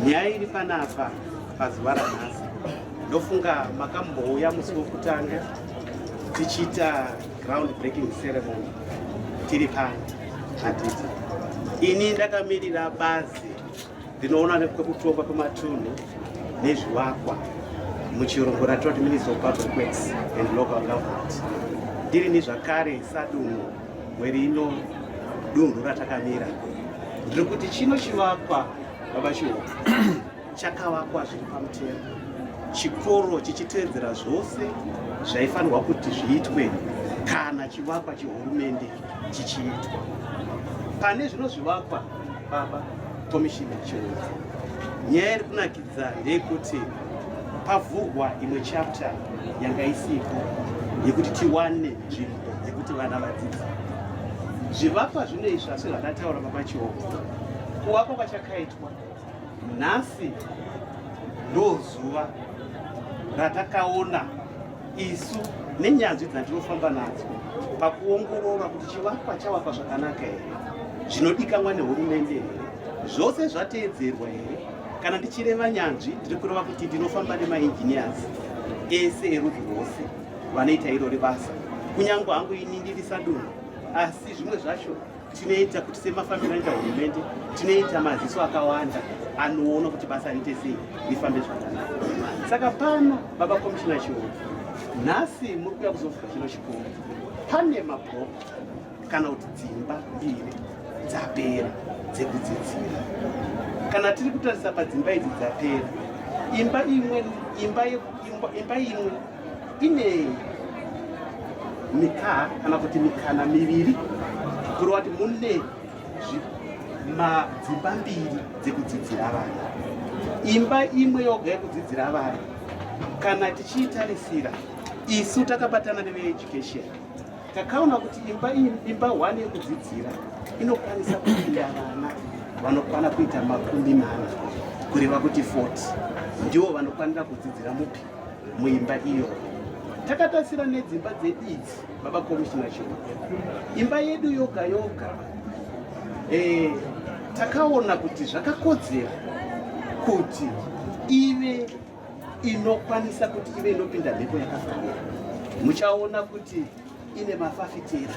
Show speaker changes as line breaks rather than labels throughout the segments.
nyaya iri panapa pazuva ranhasi ndofunga makambouya musi wekutanga tichiita ground breaking ceremony tiri pano hatiti ini ndakamirira bazi rinoona nekwekutonga kwematunhu nezvivakwa muchirungu ratoti Ministry of Public Works and Local Government ndiri nezvakare sadunhu werino dunhu ratakamira ndiri kuti chino chivakwa baba chiwo chakavakwa zviri pamutemo chikoro chichitedzera zvose zvaifanirwa kuti zviitwe kana chivakwa chehurumende chichiitwa. Pane zvino zvivakwa baba komishina chiwo nyaya iri kunakidza ndeyekuti pavhurwa imwe chapter yanga isipo yekuti tiwane nzvimbo yekuti vana vadzidze. Zvivakwa zvinoizva sezvakataura baba chiwo kuvakwa kwachakaitwa nhasi ndozuva ratakaona isu nenyanzvi dzandinofamba nadzo pakuongorora kuti chivakwa chavakwa zvakanaka here, zvinodikanwa nehurumende here, zvose zvateedzerwa here. Kana ndichireva nyanzvi ndiri kureva kuti ndinofamba nemaengineers ese erudzi rwose vanoita irori basa, kunyange hangu ini ndiri sadunhu, asi zvimwe zvacho tinoita kuti semafambiro anoita hurumende tinoita maziso akawanda anoona kuti basa riite sei rifambe zvakanaka. Saka pano baba komishina chiwo nhasi muri kuuya kuzofunga chino chikuru, pane mabhuku kana kuti dzimba mbiri dzapera dzekudzidzira. Kana tiri kutarisa padzimba idzi dzapera, imba imwe ine mikaha kana kuti mikana miviri kureva kuti mune madzimba mbiri dzekudzidzira vana. Imba imwe yoga yekudzidzira vana kana tichiitarisira isu takabatana neveeducation takaona kuti imba 1 yekudzidzira inokwanisa kupinda vana vanokwana kuita 40 kureva kuti 40 ndivo vanokwanira kudzidzira mupi muimba iyo. Takatasira nedzimba dzedu idzi baba komishina chiwo, imba yedu yoga yoga takaona kuti zvakakodzera kuti ive inokwanisa kuti ive inopinda mhepo yakafanira. Muchaona kuti ine mafafitera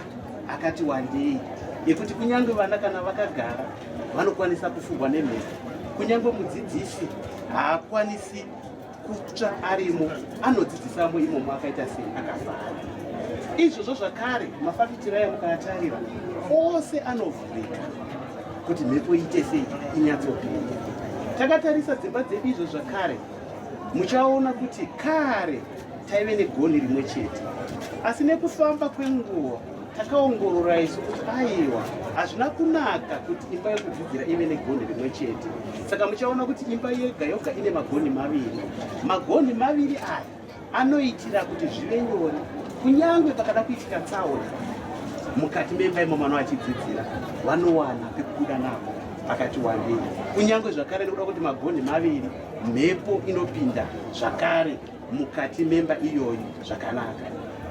akati wandei yekuti kunyange vana kana vakagara vanokwanisa kufurwa nemhepo, kunyange mudzidzisi haakwanisi kutsva arimo, anodzidzisamo imomo akaita sei akafara. Izvozvo zvakare mafafitera aya mukayatarira ose anovhurika kuti mhepo iite sei inyatsopinda. Takatarisa dzimba dzedu izvo zvakare muchaona kuti kare taive negoni rimwe chete, asi nekufamba kwenguva takaongorora isu kuti aiwa hazvina kunaka kuti imba yekudzidzira ive negoni rimwe chete. Saka muchaona kuti imba yega yoga ine magoni maviri. Magoni maviri aya anoitira kuti zvive nyore kunyange pakada kuitika tsaona mukati memba imo vachidzidzira vanowana pekubuda napo pakati wandei. Kunyange zvakare nekuda kuti magoni maviri mhepo inopinda zvakare mukati memba iyoyi zvakanaka.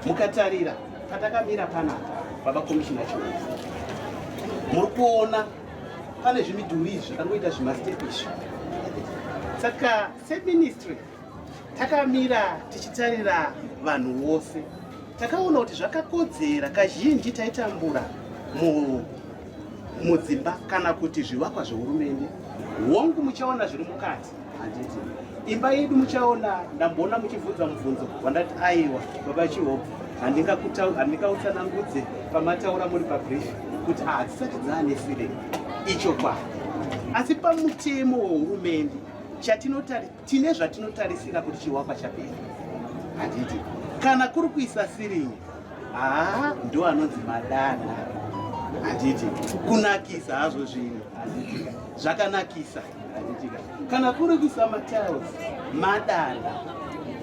Mukatarira patakamira panapa baba komishina chiwo muri kuona pane zvimidhuri izvi zvakangoita zvimastepisho. Saka seministry takamira tichitarira vanhu vose, takaona kuti zvakakodzera kazhinji taitambura mudzimba kana kuti zvivakwa zvehurumende. Hongu muchaona zviri mukati handiti imba yedu muchaona ndamboona muchibvunza mubvunzo wandati aiwa baba chiwo handingautsanangudze pamataura muri pabrief kuti hadzisati dzaanesire icho kwa, asi pamutemo wehurumende tine zvatinotarisira kuti chivakwa chapera handiti. Kana kuri kuisa siringi ndo anonzi madana handiti, kunakisa hazvo zvinhu handiti, zvakanakisa handiti. Kana kuri kuisa matiles madana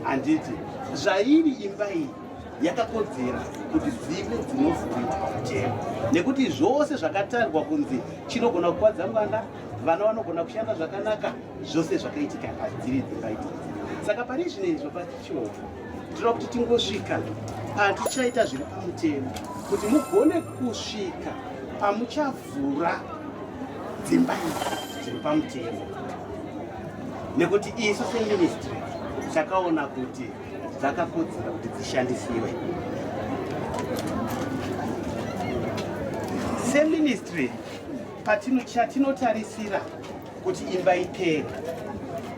handiti zvairi imba iyi yakakodzera kuti dzive dzinovhurirwa mutemo, nekuti zvose zvakatarirwa kunzi chinogona kukwadza mwana, vana vanogona kushanda zvakanaka, zvose zvakaitika padziri dzimba idzi. Saka pari zvinezvo pachichioko tinoda kuti tingosvika patichaita zviri pamutemo, kuti mugone kusvika pamuchavhura dzimba idzi zviri pamutemo, nekuti isu seministry takaona kuti dzakakodzera kuti dzishandisiwe. Seministry chatinotarisira kuti imba ipere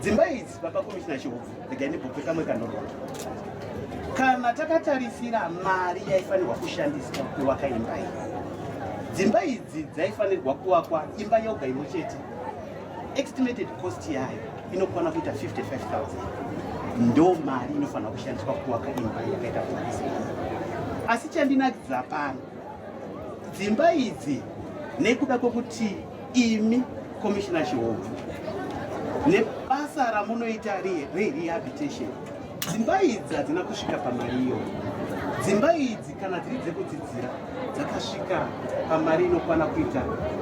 dzimba idzi, baba komishina Chihobvu, regai ndibhupe kamwe kanorwa. Kana takatarisira mari yaifanirwa kushandiswa kuvaka imba iyi, dzimba idzi dzaifanirwa kuvakwa imba yoga imwe chete, estimated cost yayo inokwana kuita 55,000. Ndo mari inofanira kushandiswa kuvaka imba yakaita polisi. Asi chandinakidza pano, dzimba idzi nekuda kwekuti imi komishina Chihobvu nebasa ramunoita rehabilitation, dzimba idzi hadzina kusvika pamari iyo. Dzimba idzi kana dziri dzekudzidzira dzakasvika pamari inokwana kuita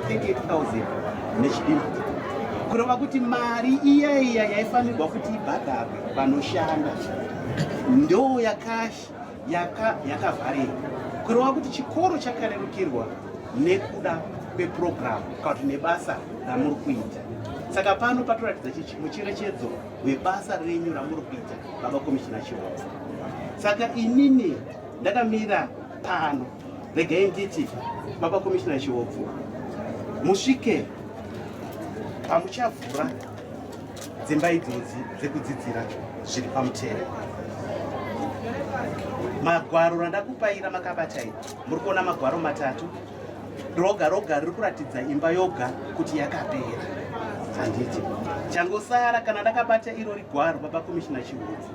38,000 nechidimbu, kureva kuti mari iya yaifanirwa kuti ibhadharwe vanoshanda ndo yakavharika, kureva kuti chikoro chakarerukirwa nekuda kweprogramu kana kuti nebasa ramuri kuita. Saka pano patoratidza mucherechedzo webasa renyu ramuri kuita, baba komishina Chihobvu. Saka inini ndakamira pano, regai nditi baba komishina Chihobvu, musvike pamuchavhura dzimba idzodzi dzekudzidzira zviri pamutemo. Magwaro randakupaira makabatai, muri kuona magwaro matatu, roga roga riri kuratidza imba yoga kuti yakapera. Handiti changosara kana ndakabata irori gwaro, baba komishina Chihobvu,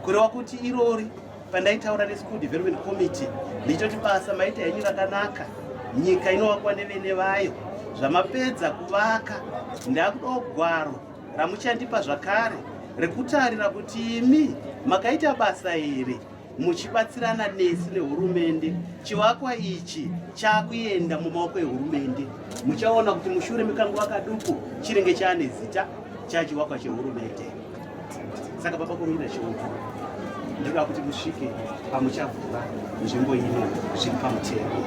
kureva kuti irori pandaitaura neschool development committee ndichoti basa maita henyu rakanaka, nyika inovakwa nevene vayo, zvamapedza kuvaka ndakudawo gwaro ramuchandipa zvakare rekutarira kuti imi makaita basa here muchibatsirana nesi nehurumende, chivakwa ichi chakuenda mumaoko ehurumende. Muchaona kuti mushure mekanguva kaduku chiringe chaane zita chachivakwa chehurumende. Saka baba komishina Chihobvu, ndinoda kuti musvike pamuchavhura nzvimbo ino zviri pamutemo.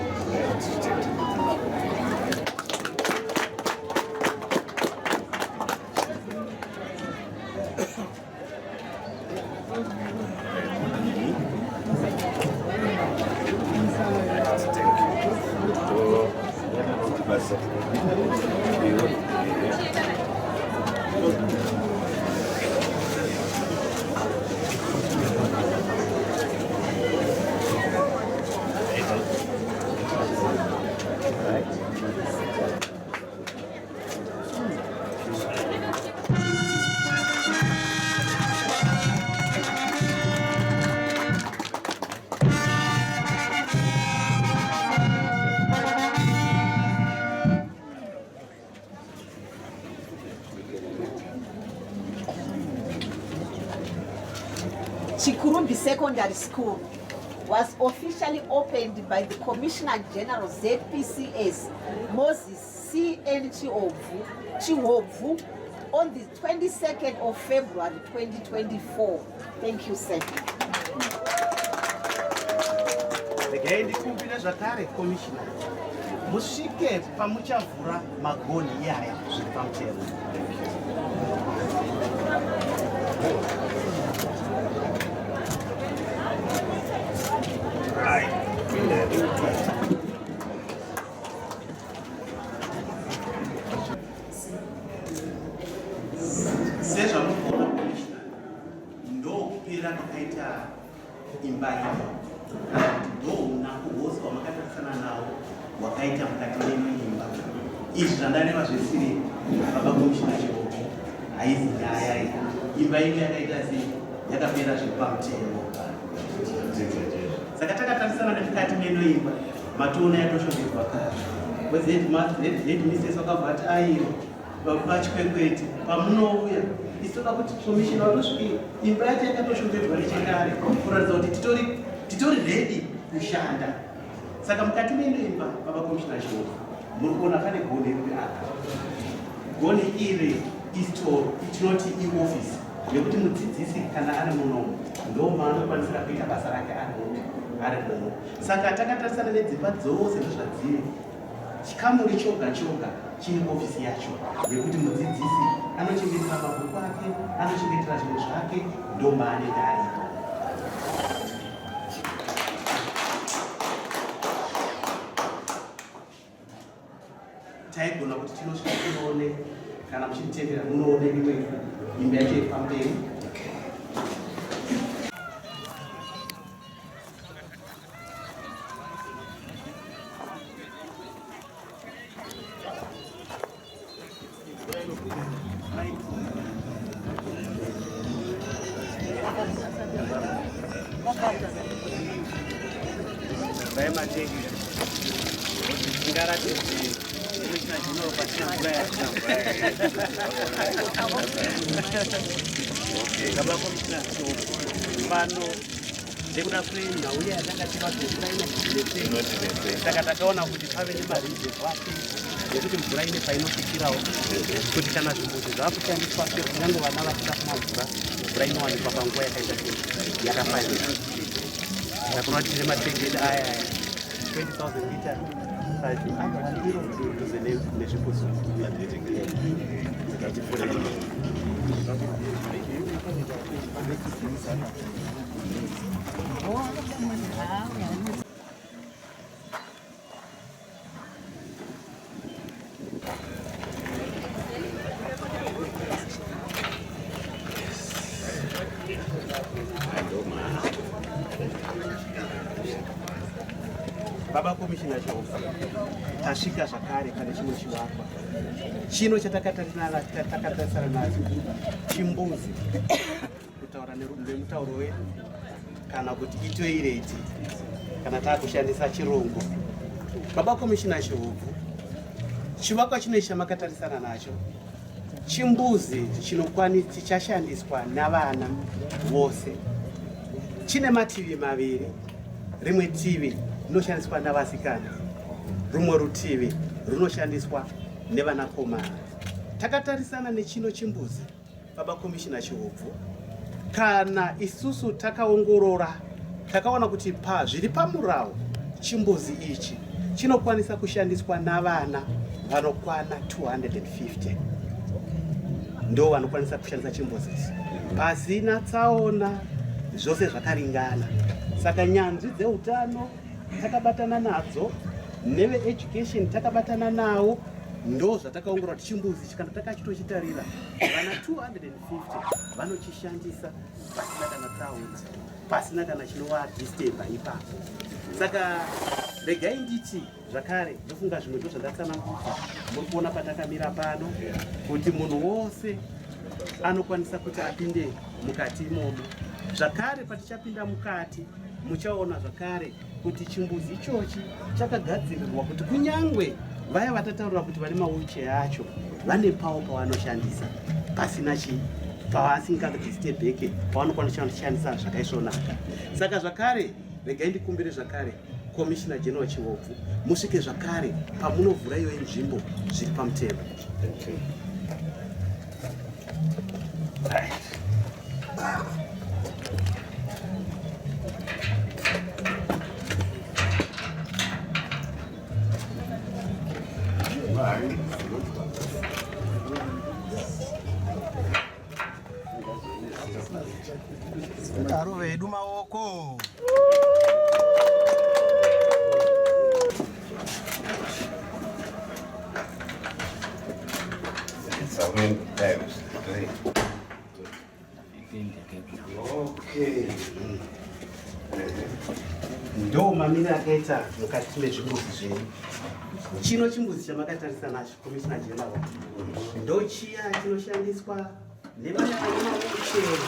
Chikurubi Secondary School was officially opened by the Commissioner General ZPCS Moses C.N. Chihobvu on the 22nd of February 2024. Thank you, sir.
Regai ndikumbira zvakare komishina, musvike pamuchavhura magoni iyaya zviri pamutemo. Sezvamunoona komishina, ndokupera kwakaita imba ino, ndohuna kuhosi hwamakatarisana nawo hwakaita mukati meimba. Izvi zvandareva zvesiri baba komishina Chihobvu haizi nyaya iyi. Imba ino yakaita sei, yakapera zviri pamutemo. Saka takatarisana nemukati menoimba, matoona yatoshongedzwa kare. Headmistress wakabva ati airo vachikwengweti pamunouya isoda kuti komishina vanosviki imba yacho yakatoshongedzwa nechekare kuratidza kuti titori redi kushanda. Saka mukati meno imba vavakomishina choo muri kuona pane goni riri apa. Goni iri itinoti iofisi yekuti mudzidzisi kana ari munomu ndo maanokwanisira kuita basa rake ari muno. Saka takatarisana nedzimba dzose ndozvadziri. Chikamuri choga choga chine ofisi yacho yekuti mudzidzisi anochengetera mabhuku ake, anochengetera zvinhu zvake, ndo maanenge aripo. Taigona kuti tinosvika kunoone kana muchitendera munoone imwe imba yacho yepamberi. Ndekuda kwenhau yatakatiwa mvura inodhibhesei, saka takaona kuti pave nemarizhe wake yekuti mvura ine painosvikirawo, kuti kana zvimbuzi zvaakushandiswa kunyange vana vachida kumwa mvura inowanikwa panguva yakaita yakafanira. Takuona tine matengeti aya 20,000 lita duze nezvimbuzi. Baba komishina chaufa tasvika zvakare pane chimwe chivakwa chino chatakatarisana nacho chimbuzi kutaura nemutauro wedu kana kuti itoireti kana taakushandisa chirungu. Baba komishina chiuvu chivakwa chino chamakatarisana nacho chimbuzi chichashandiswa navana vose. Chine mativi maviri, rimwe tivi rinoshandiswa navasikana, rumwe rutivi runoshandiswa nevanakomana. Takatarisana nechino chimbuzi baba komishina chiuvu, kana isusu takaongorora takaona kuti zviri pamurawo chimbuzi ichi chinokwanisa kushandiswa navana vanokwana 250 ndo vanokwanisa kushandisa chimbuzi ichi pasina tsaona, zvose zvakaringana. Saka nyanzvi dzeutano takabatana nadzo, neve education takabatana nawo, ndo zvatakaongorora kuti chimbuzi kana takachitochitarira vana 250 vanochishandisa pasina kana tsaona, pasina kana chinowadisturba ipapo. Saka regai nditi zvakare ndofunga zvimwe ndo zvandatsanangura muri kuona patakamira pano kuti munhu wose anokwanisa kuti apinde mukati imomo. Zvakare patichapinda mukati muchaona zvakare kuti chimbuzi ichochi chakagadzirirwa kuti kunyangwe vaya vatataurira kuti vari mawheelchair acho vane pavo pavanoshandisa pasina pavasingadhisturbeke, pavanokwanisa kushandisa zvakaisvonaka. Saka zvakare regai ndikumbire zvakare komishina general chiuvu musvike zvakare pamunovhura iyo nzvimbo zviri pamutemo.
Taro vedu maoko.
Okay. Ndo mamire akaita mukati mezvimbuzi zvenyu. Chino chimbuzi chamakatarisana nacho komishina general ndo chiya chinoshandiswa nevana vane mawheelchair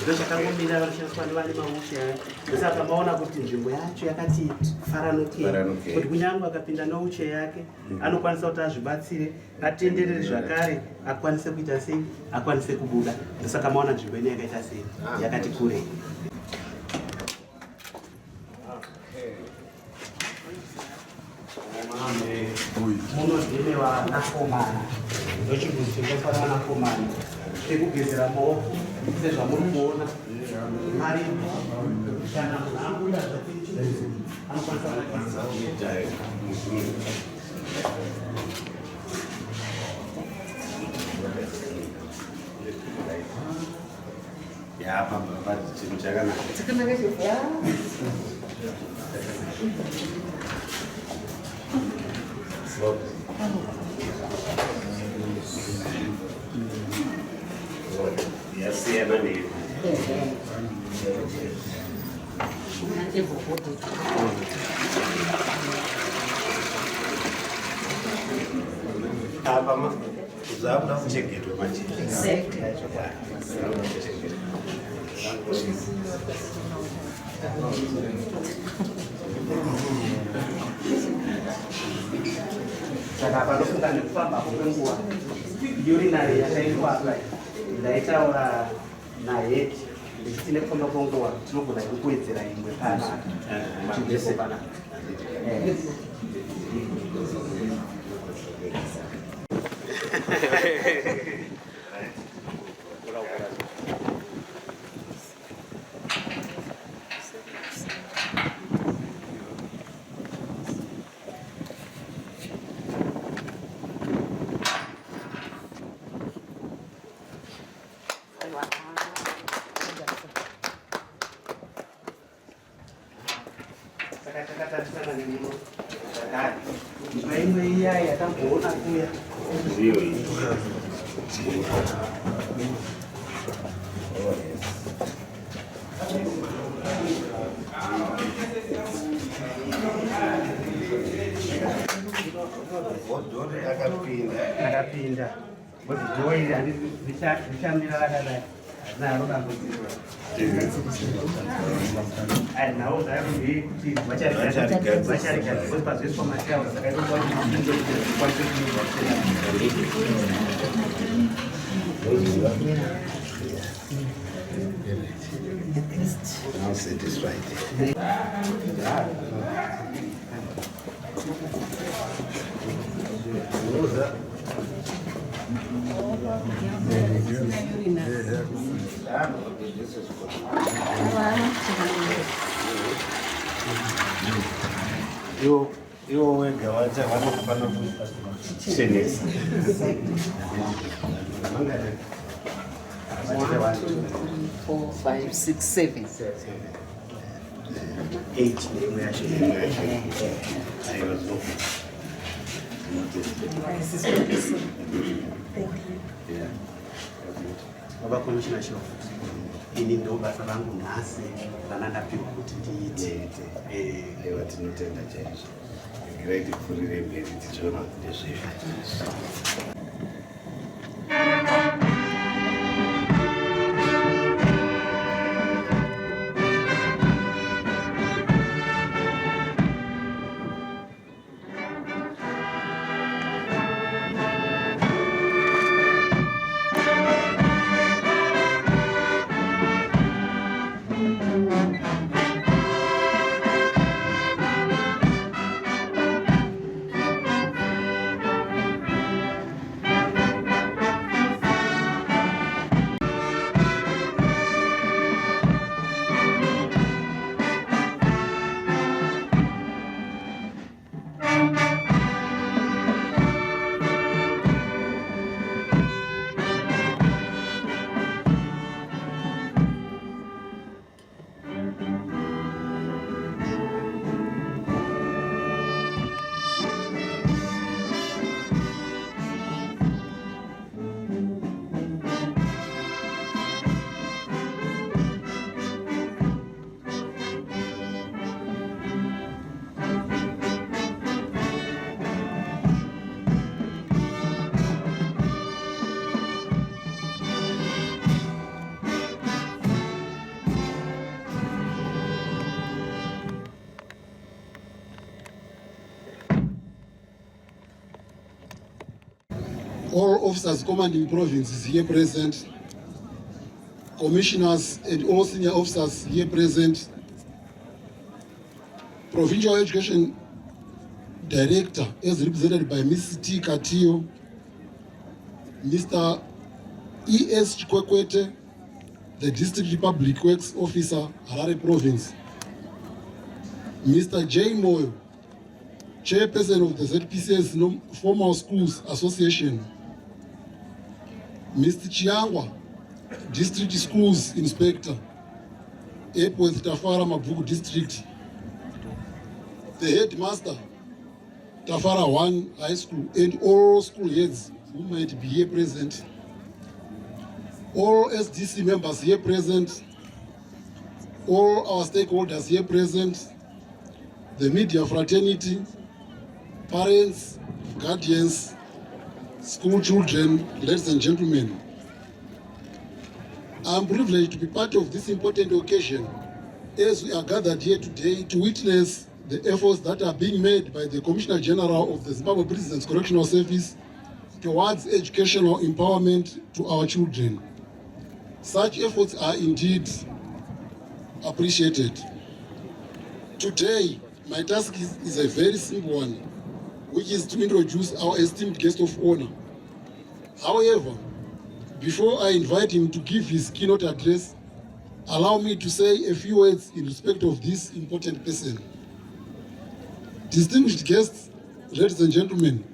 ndo chakangomira vanoshandiswa nevane mawheelchair. Saka maona kuti nzvimbo yacho yakati faranukei kuti kunyange akapinda newheelchair yake anokwanisa kuti azvibatsire, atenderere zvakare, akwanise kuita sei, akwanise kubuda. Saka maona nzvimbo ine yakaita sei, yakati kurei. Munodhinewa nakomana ndochibudzi chinofanana nakomana chekugezera maoko sezvamuri kuona mari kana munhu akuda zvakaichi anokwanisa
chinhu chakanaka. Yasiyana neyo. Apa zakuda kuchengetwa manje.
Saka panofunga nekufamba kwenguva urinary yakaitwa ndaitaura naheti ndichiti nekufamba kwenguva tinogona kuwedzera imwe panaka chidese panaka. Takatarisana nemuno zvakare imba imwe iya yatamboona kuya ndiyo iyi. Akapinda bhodhi iri richamira rakadai naro dambudziko nawo zvairi kuti vacharigadzira pazoiswa mataura saka ikwanise
Now set this right. Iwo wega wacha vanofana kuchenesa.
1, 2, 3, 4, 5, 6, 7.
8 Baba Commissioner Show. Ini ndo basa rangu nhasi ranandapiwa kuti ndiite.
Lewa tinotenda chaizvo. Great kupfurire mberi tichiona kuti ndezvizvo.
officers commanding provinces here present, commissioners and all senior officers here present, Provincial Education Director as represented by Ms. T. Katio, Mr. E.S. Chikwekwete, the District Public Works Officer, Harare Province, Mr. J. Moyo, Chairperson of the ZPCS Formal Schools Association, Mr. Chiangwa, District Schools Inspector, Epworth Tafara Mabuku District, the Headmaster, Tafara 1 High School, and all school heads who might be here present, all SDC members here present, all our stakeholders here present, the media fraternity, parents, guardians, school children, ladies and gentlemen. I'm privileged to be part of this important occasion as we are gathered here today to witness the efforts that are being made by the Commissioner General of the Zimbabwe Prisons Correctional Service towards educational empowerment to our children. Such efforts are indeed appreciated. Today, my task is a very simple one, which is to introduce our esteemed guest of honor. However, before I invite him to give his keynote address, allow me to say a few words in respect of this important person. Distinguished guests, ladies and gentlemen,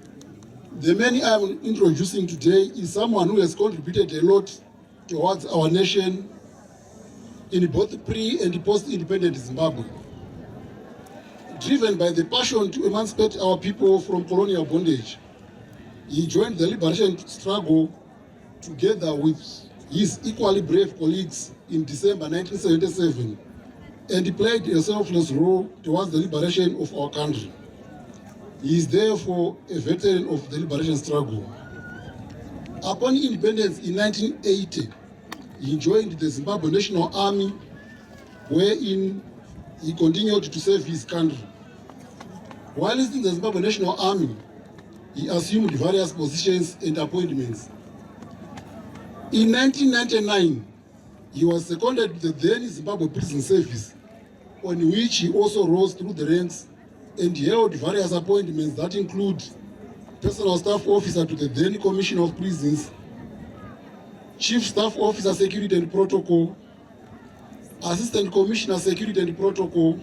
the man I am introducing today is someone who has contributed a lot towards our nation in both pre- and post-independent Zimbabwe. Driven by the passion to emancipate our people from colonial bondage, he joined the liberation struggle together with his equally brave colleagues in December 1977, and he played a selfless role towards the liberation of our country. He is therefore a veteran of the liberation struggle. Upon independence in 1980, he joined the Zimbabwe National Army, wherein he continued to serve his country. While in the Zimbabwe National Army, he assumed various positions and appointments. In 1999, he was seconded to the then Zimbabwe Prison Service, on which he also rose through the ranks and held various appointments that include Personal Staff Officer to the then Commissioner of Prisons, Chief Staff Officer Security and Protocol, Assistant Commissioner Security and Protocol,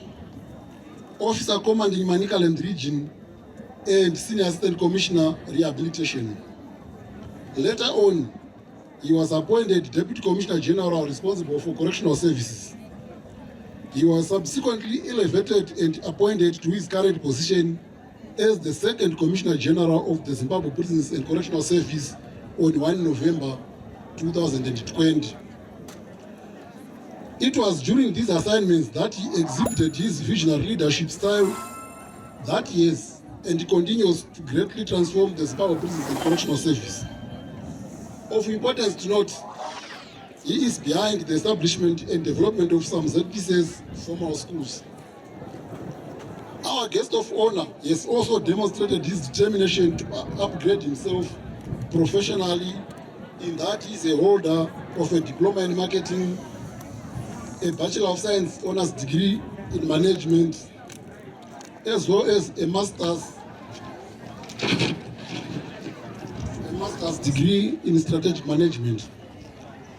Officer Commanding Manicaland Region, and Senior Assistant Commissioner Rehabilitation. Later on, he was appointed Deputy Commissioner General responsible for correctional services. He was subsequently elevated and appointed to his current position as the Second Commissioner General of the Zimbabwe Prisons and Correctional Service on 1 November 2020. It was during these assignments that he exhibited his visionary leadership style that he has and continues to greatly transform the Zimbabwe Prisons and Correctional Service. Of importance to note, he is behind the establishment and development of some ZPCS formal schools. Our guest of honor has also demonstrated his determination to upgrade himself professionally, in that he is a holder of a diploma in marketing, a Bachelor of Science honors degree in management, as well as a master's degree in strategic management.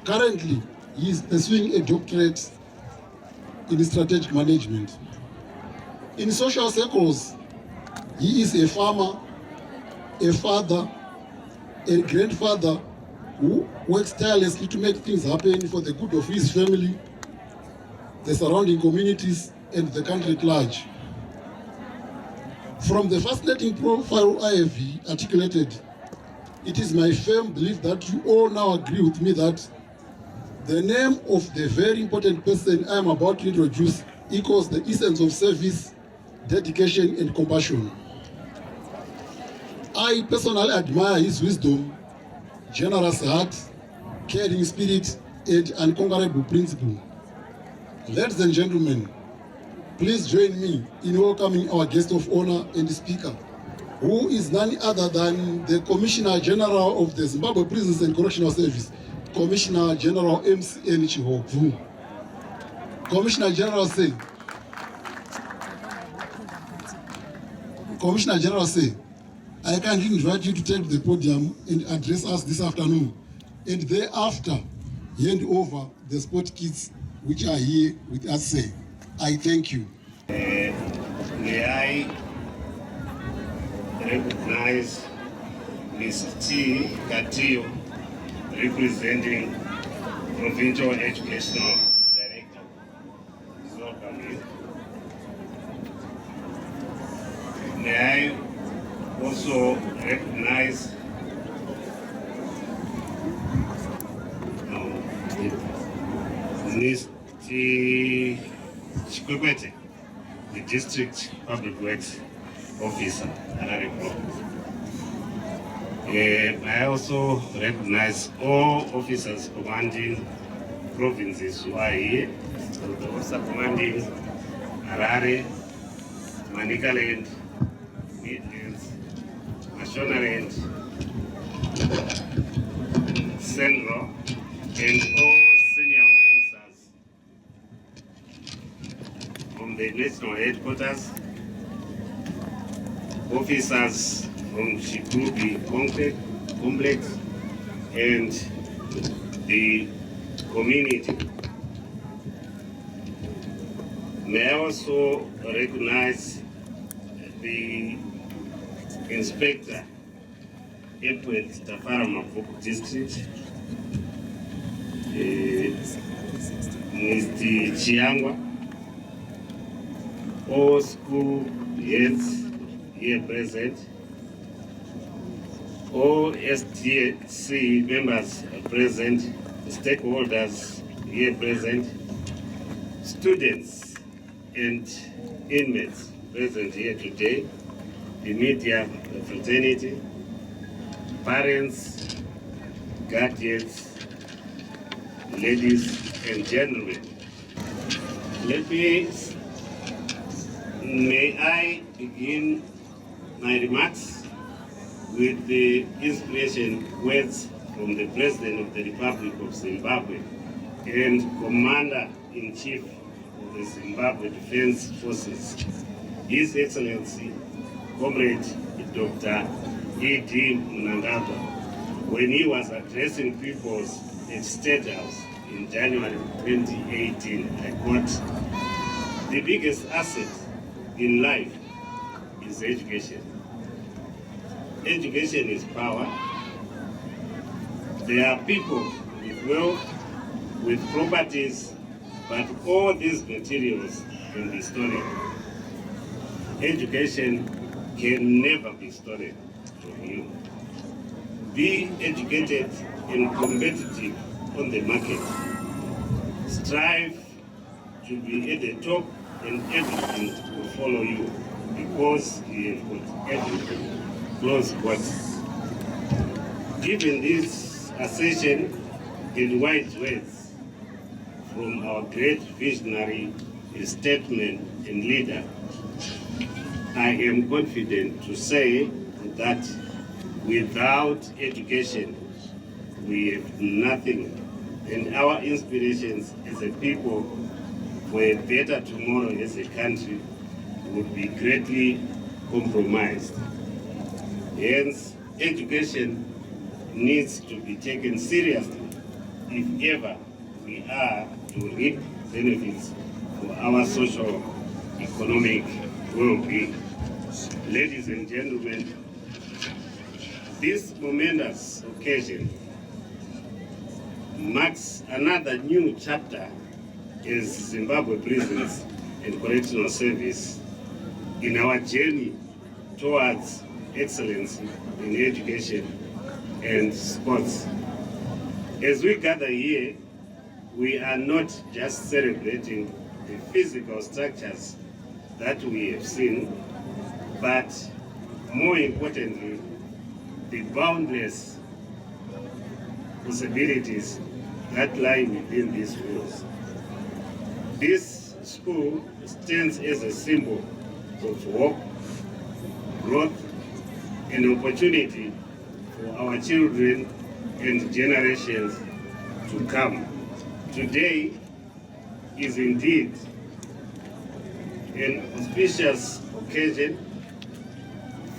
Currently, he is pursuing a doctorate in strategic management. In social circles, he is a farmer, a father, a grandfather who works tirelessly to make things happen for the good of his family, the surrounding communities, and the country at large. From the fascinating profile I have articulated, it is my firm belief that you all now agree with me that the name of the very important person I am about to introduce equals the essence of service, dedication, and compassion. I personally admire his wisdom, generous heart, caring spirit, and unconquerable principle. Ladies and gentlemen, please join me in welcoming our guest of honor and speaker, who is none other than the Commissioner General of the Zimbabwe Prisons and Correctional Service, Commissioner General MCN Chihovu. Commissioner General say, I kindly invite you to take the podium and address us this afternoon, and thereafter hand over the sport kits which are here with us. Say, I thank you.
May I recognize Ms. T. Katiu, representing Provincial Educational Director. Welcome. May I also recognize Ms. Chikurubi, the District Public Works Officer, I also recognize all officers commanding provinces who are here, the officer commanding Harare, Manicaland, Midlands, Mashonaland, Central, and all senior officers from the national headquarters, officers from Chikurubi complex, and the community. May I also recognize the Inspector Edward Tafarama District, Mr. Chiangwa, all school heads here present, all STC members present, stakeholders here present, students and inmates present here today, the media fraternity, parents, guardians, ladies and gentlemen. May I begin my remarks with the inspiration words from the President of the Republic of Zimbabwe and Commander-in-Chief of the Zimbabwe Defense Forces, His Excellency, Comrade Dr. E.D. Mnangagwa, when he was addressing peoples at State House in January 2018. I quote, "The biggest asset in life is education. Education is power. There are people with wealth, with properties, but all these materials can be stolen. Education can never be stolen from you. Be educated and competitive on the market. Strive to be at the top and everything will follow you because you have got everything." Close quote. Given this assertion in wise words from our great visionary, statesman and leader, I am confident to say that without education, we have nothing, and our inspirations as a people for a better tomorrow as a country would be greatly compromised. Hence, education needs to be taken seriously if ever we are to reap benefits for our social, economic well-being. Ladies and gentlemen, this momentous occasion marks another new chapter as Zimbabwe Prisons and Correctional Service in our journey towards excellence in education and sports. As we gather here, we are not just celebrating the physical structures that we have seen, but more importantly, the boundless possibilities that lie within these walls. This school stands as a symbol of hope, growth, an opportunity for our children and generations to come. Today is indeed an auspicious occasion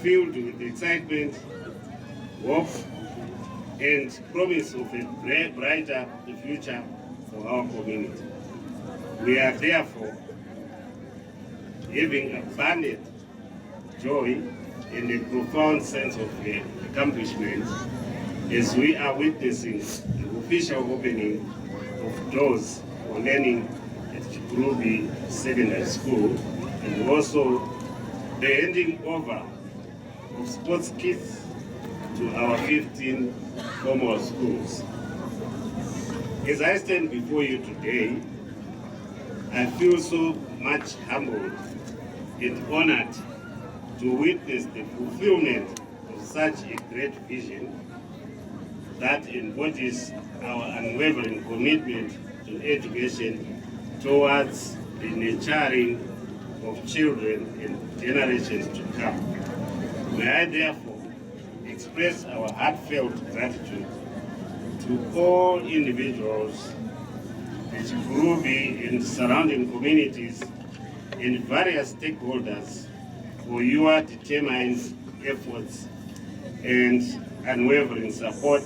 filled with excitement, hope, and promise of a brighter future for our community. We are therefore having abundant joy and a profound sense of accomplishment as we are witnessing the official opening of doors for learning at Chikurubi Secondary School, and also the handing over of sports kits to our 15 formal schools. As I stand before you today, I feel so much humbled and honored to witness the fulfillment of such a great vision that embodies our unwavering commitment to education towards the nurturing of children and generations to come. May I therefore express our heartfelt gratitude to all individuals, the Chikurubi and surrounding communities, and various stakeholders for your determined efforts and unwavering support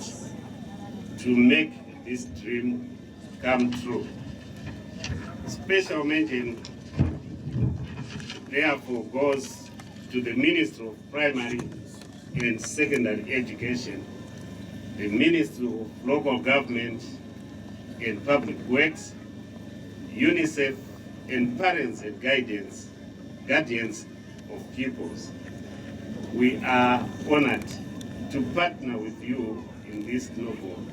to make this dream come true. Special mention therefore goes to the Ministry of Primary and Secondary Education, the Ministry of Local Government and Public Works, UNICEF, and parents and guardians of pupils. We are honored to partner with you in this noble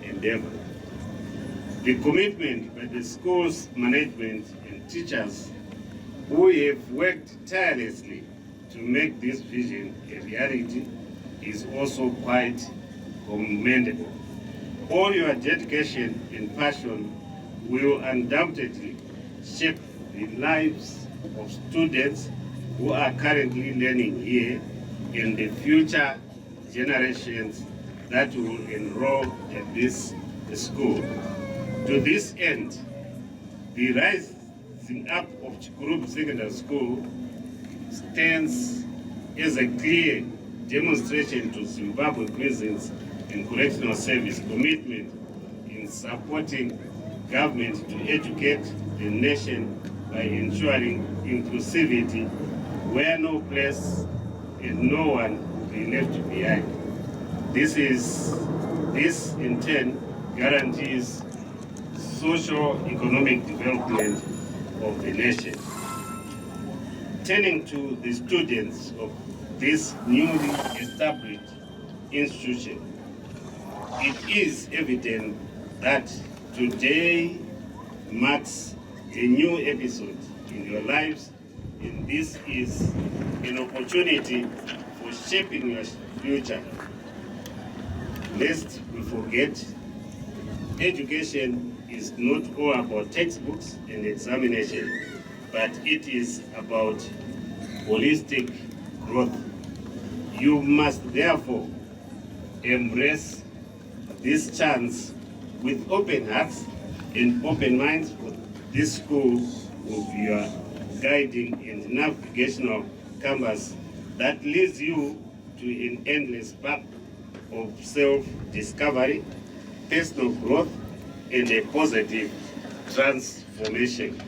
endeavor. The commitment by the school's management and teachers who have worked tirelessly to make this vision a reality is also quite commendable. All your dedication and passion will undoubtedly shape the lives of students who are currently learning here and the future generations that will enroll at this school. To this end, the rising up of Chikurubi Secondary School stands as a clear demonstration to Zimbabwe Prisons and Correctional Service commitment in supporting government to educate the nation by ensuring inclusivity where no place and no one will be left behind. This in turn guarantees socio-economic development of the nation. Turning to the students of this newly established institution, it is evident that today marks a new episode in your lives, and this is an opportunity for shaping your future. Lest we forget, education is not all about textbooks and examination, but it is about holistic growth. You must therefore embrace this chance with open hearts and open minds, for this school will be your guiding and navigational canvas that leads you to an endless path of self-discovery, personal growth, and a positive transformation.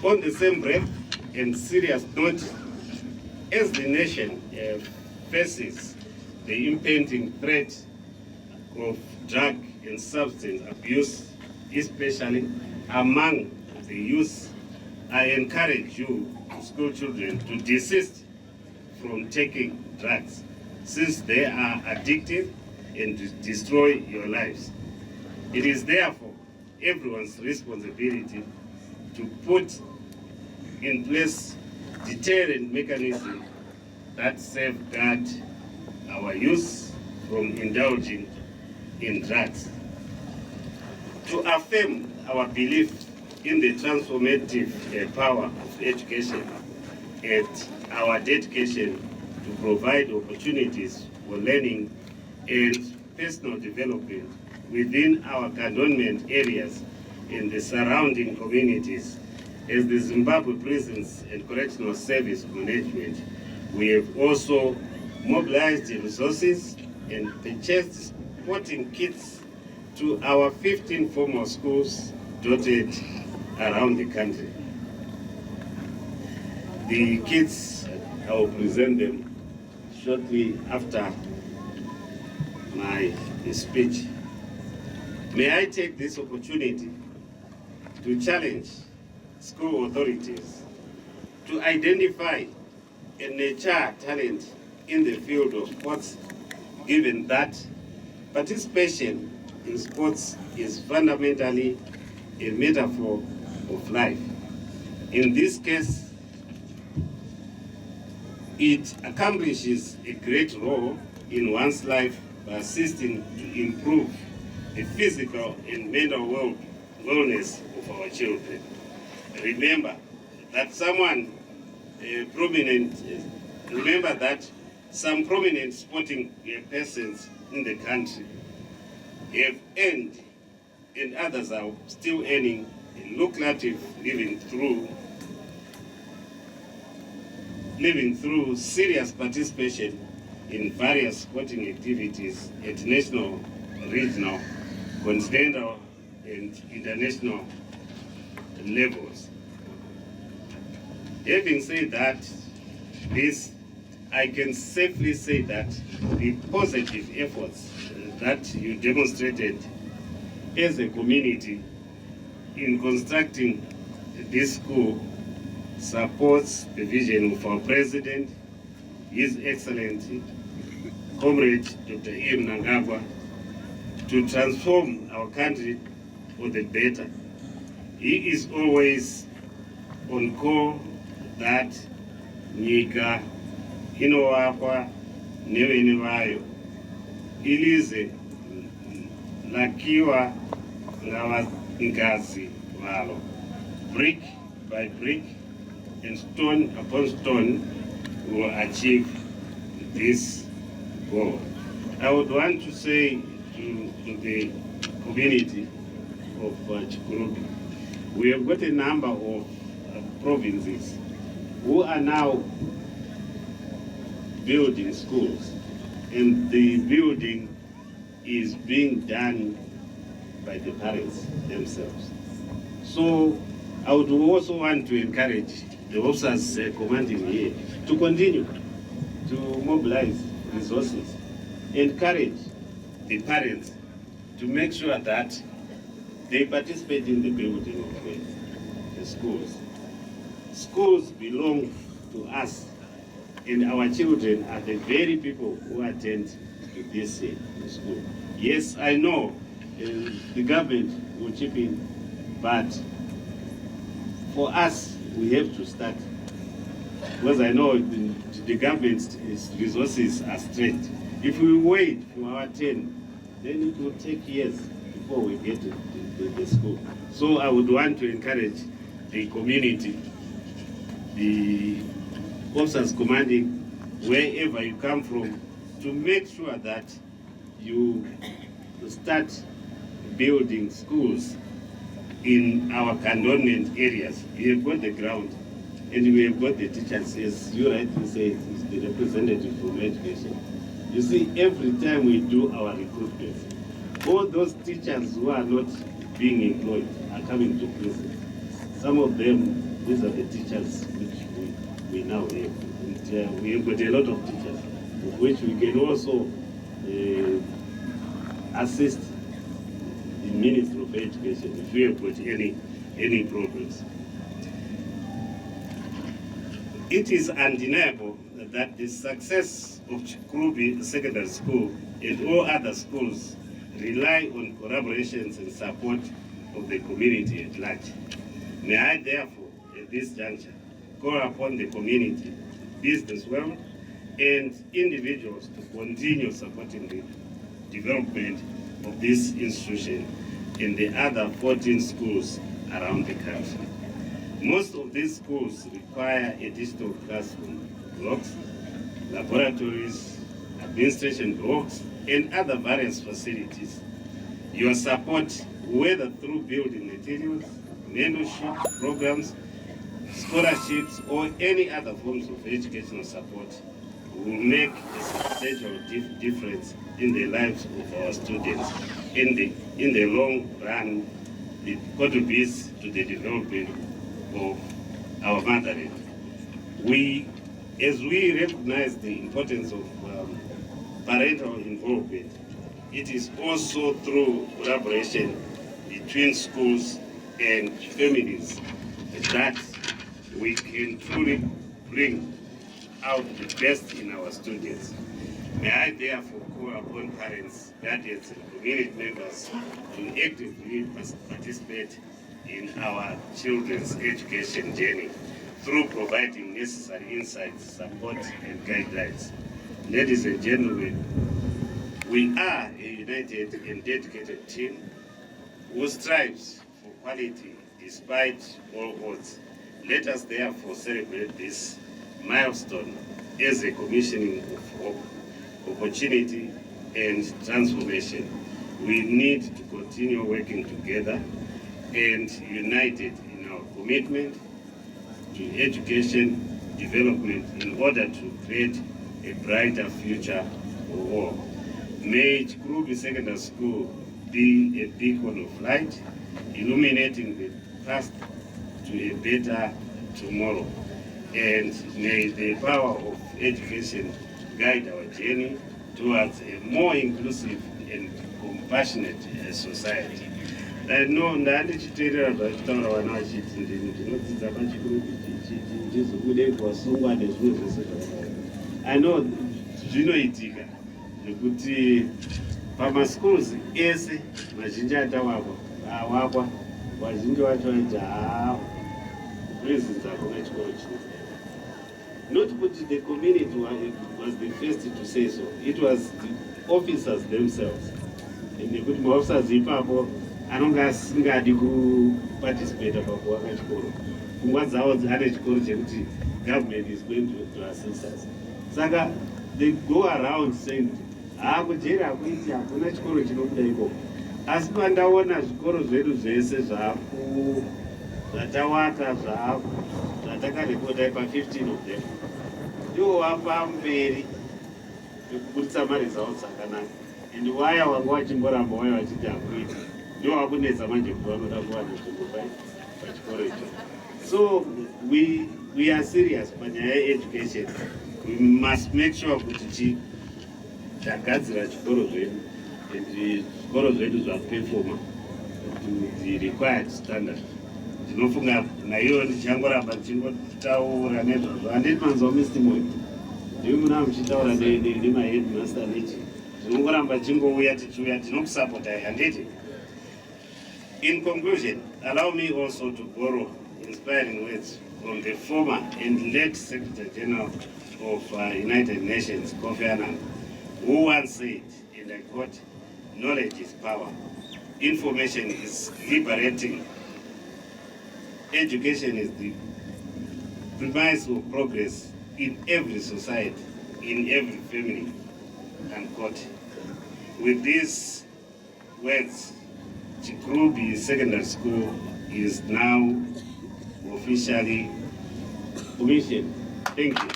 On the same breath and serious note, as the nation faces the impending threat of drug and substance abuse, especially among the youth, I encourage you, school children, to desist from taking drugs, since they are addictive and destroy your lives. It is therefore everyone's responsibility to put in place deterrent mechanisms that safeguard our youth from indulging in drugs. To affirm our belief in the transformative power of education and our dedication to provide opportunities for learning and personal development within our cantonment areas and the surrounding communities. As the Zimbabwe Prisons and Correctional Service Management, we have also mobilized resources and purchased sporting kits to our 15 formal schools dotted around the country. The kits, I will present them shortly after my speech. May I take this opportunity to challenge school authorities to identify and nurture talent in the field of sports, given that participation in sports is fundamentally a metaphor of life. In this case, it accomplishes a great role in one's life by assisting to improve the physical and mental wellness of our children. Remember that some prominent sporting persons in the country have earned, and others are still earning, a lucrative living through serious participation in various sporting activities at national, regional, continental, and international levels. Having said that, I can safely say that the positive efforts that you demonstrated as a community in constructing this school supports the vision of our President, His Excellency, Comrade Dr. M. Nangagwa, to transform our country for the better. He is always on call that nyika inovakwa nevene vayo ilize lakiwa ngavagazi valo, brick by brick and stone upon stone will achieve this goal. I would want to say to the community of Chikurubi, we have got a number of provinces who are now building schools, and the building is being done by the parents themselves. So I would also want to encourage the officers commanding here to continue to mobilize resources, encourage the parents to make sure that they participate in the building of the schools. Schools belong to us, and our children are the very people who attend to this school. Yes, I know the government will chip in, but for us, we have to start. Because I know the government's resources are stretched. If we wait for our turn, then it will take years before we get to the school. So I would want to encourage the community, the officers commanding, wherever you come from, to make sure that you start building schools in our cantonment areas. We have got the ground and we have got the teachers, as you rightly say, it's the representative from education. You see, every time we do our recruitment, all those teachers who are not being employed are coming to prison. Some of them, these are the teachers which we now have. And, we have got a lot of teachers, of which we can also assist the Ministry of Education if we have got any problems. It is undeniable that the success of Chikurubi Secondary School and all other schools rely on collaborations and support of the community at large. May I therefore, at this juncture, call upon the community, business world, and individuals to continue supporting the development of this institution in the other 14 schools around the country. Most of these schools require additional classroom blocks, laboratories, administration blocks, and other various facilities. Your support, whether through building materials, mentorship programs, scholarships, or any other forms of educational support, will make a substantial difference in the lives of our students. In the long run, it contributes to the development of our motherland. As we recognize the importance of parental involvement, it is also through collaboration between schools and families that we can truly bring out the best in our students. May I therefore call upon parents, guardians, and community members to actively participate in our children's education journey through providing necessary insights, support, and guidelines. Ladies and gentlemen, we are a united and dedicated team who strives for quality despite all odds. Let us therefore celebrate this milestone as a commissioning of hope, opportunity, and transformation. We need to continue working together and united in our commitment to education development in order to create a brighter future for all. May Chikurubi Secondary School be a beacon of light, illuminating the past to a better tomorrow. And may the power of education guide our journey towards a more inclusive and compassionate society. I know ndandechiteerera zvachitaura vana vachiti ndinodzidza pachikurubi ndizobude kwasungwa nezvimwe zvese zvakadaro. I know zvinoitika nekuti pamaschools ese mazhinji awakwa vazhinji vacho vaiti prisons hakuna chikoro chinoita. Not kuti the community was the first to say so, it was the officers themselves. Nekuti maofficers ipapo anonge asingadi kuparticipate pakuwaka chikoro, pfungwa dzavo ane chikoro chekuti government is going to assist us. Saka they go around saying kujeri hakuiti hakuna chikoro chinobuda ikoko. Asi pandaona zvikoro zvedu zvese zvatawaka zvatakarekota pa 15 of them ndiwo wapa mberi nekubudisa mari dzavo dzakanaka, and waya wanga wachimboramba waya wachiti hakuiti ndiwo wakunetsa manje kuti vanoda kuwana nzvimbo pachikoro icho. So we are serious panyaya yeeducation. We must make sure kuti tagadzira chikoro zvedu and zvikoro zvedu zvaperforma to the required standard. Ndinofunga naiyo ndichangoramba ndichingotaura nezvazvo. Handiti manzwa Mr. Moyo ndimi muna muchitaura nemaheadmaster nechi, ndinongoramba chingouya tichiuya tinokusapota handiti. In conclusion, allow me also to borrow inspiring words from the former and late Secretary General of United Nations, Kofi Annan, who once said, and I quote, "Knowledge is power. Information is liberating. Education is the premise of progress in every society, in every family," unquote. With these words, Chikurubi Secondary School is now officially commissioned. Thank you.